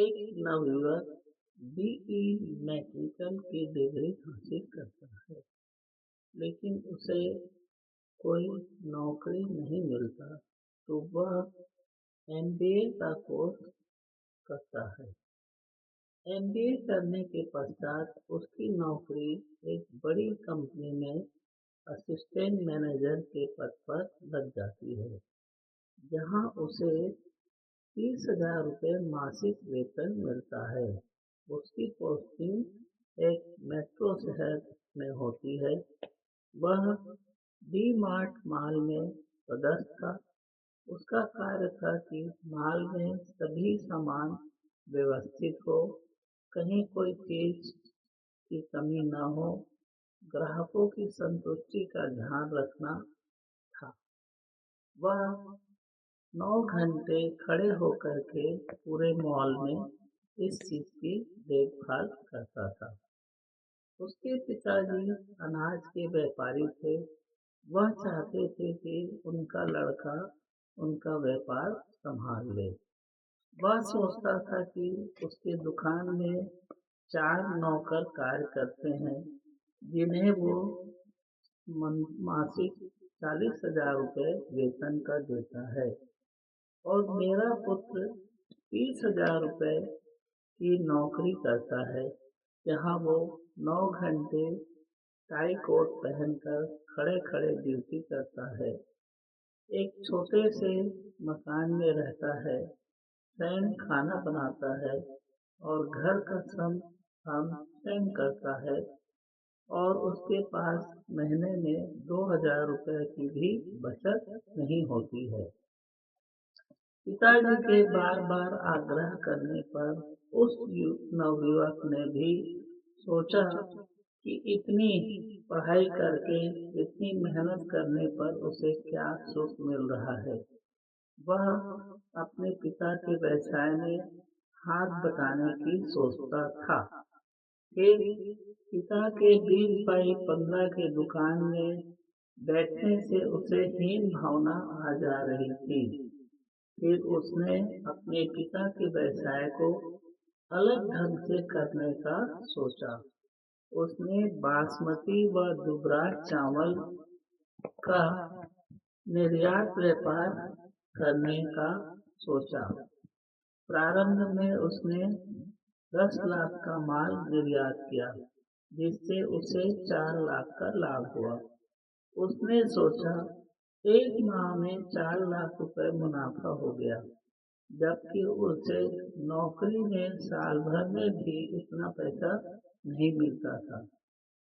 एक नवयुवक be mechanical की डिग्री हासिल करता है, लेकिन उसे कोई नौकरी नहीं मिलता, तो वह एमबीए का कोर्स करता है। एमबीए करने के पश्चात उसकी नौकरी एक बड़ी कंपनी में असिस्टेंट मैनेजर के पद पर लग जाती है, जहां उसे 30,000 रुपये मासिक वेतन मिलता है। उसकी पोस्टिंग एक मेट्रो शहर में होती है। वह डी मार्ट मॉल में पदस्थ था। उसका कार्य था कि मॉल में सभी सामान व्यवस्थित हो, कहीं कोई चीज की कमी न हो, ग्राहकों की संतुष्टि का ध्यान रखना था। वह 9 घंटे खड़े होकर के पूरे मॉल में इस चीज की देखभाल करता था। उसके पिताजी अनाज के व्यापारी थे। वह चाहते थे कि उनका लड़का उनका व्यापार संभाल ले। वह सोचता था कि उसके दुकान में 4 नौकर कार्य करते हैं, जिन्हें वो मासिक 40,000 रुपये वेतन का देता है, और मेरा पुत्र 30,000 रुपये की नौकरी करता है, जहाँ वो 9 घंटे टाई कोट पहनकर खड़े खड़े ड्यूटी करता है। एक छोटे से मकान में रहता है, स्वयं खाना बनाता है और घर का सब काम स्वयं करता है, और उसके पास महीने में 2,000 रुपये की भी बचत नहीं होती है। पिताजी के बार बार आग्रह करने पर उस नवयुवक ने भी सोचा कि इतनी पढ़ाई करके, इतनी मेहनत करने पर उसे क्या सुख मिल रहा है। वह अपने पिता के व्यवसाय में हाथ बटाने की सोचता था। फिर पिता के 20x15 के दुकान में बैठने से उसे हीन भावना आ जा रही थी। फिर उसने अपने पिता के व्यवसाय को अलग ढंग से करने का सोचा। उसने बासमती व दुबराज चावल का निर्यात व्यापार करने का सोचा। प्रारंभ में उसने 10 लाख का माल निर्यात किया, जिससे उसे 4 लाख का लाभ हुआ। उसने सोचा, एक माह में 4 लाख रुपए मुनाफा हो गया, जबकि उसे नौकरी में साल भर में भी इतना पैसा नहीं मिलता था।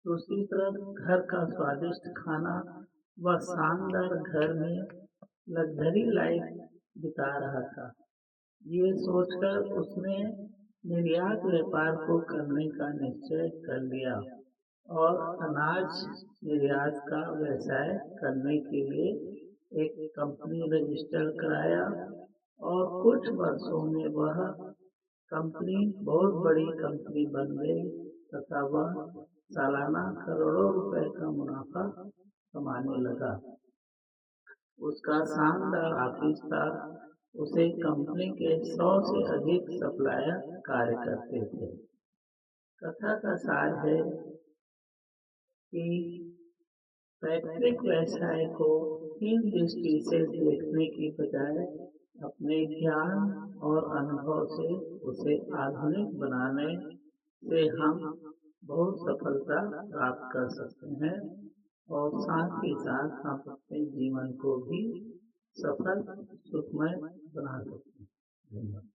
दूसरी तरफ घर का स्वादिष्ट खाना व शानदार घर में लग्जरी लाइफ बिता रहा था। ये सोचकर उसने निर्यात व्यापार को करने का निश्चय कर लिया और अनाज निर्यात का व्यवसाय करने के लिए एक कंपनी रजिस्टर कराया, और कुछ वर्षों में वह कंपनी बहुत बड़ी कंपनी बन गई तथा वह सालाना करोड़ों रुपए का मुनाफा कमाने लगा। उसका शानदार ऑफिस था। उसे कंपनी के 100 से अधिक सप्लायर कार्य करते थे। कथा का सार है कि पैतृक व्यवसाय को हीन दृष्टि से देखने की बजाय अपने ज्ञान और अनुभव से उसे आधुनिक बनाने से हम बहुत सफलता प्राप्त कर सकते हैं, और साथ ही साथ हम अपने जीवन को भी सफल सुखमय बना सकते हैं। धन्यवाद।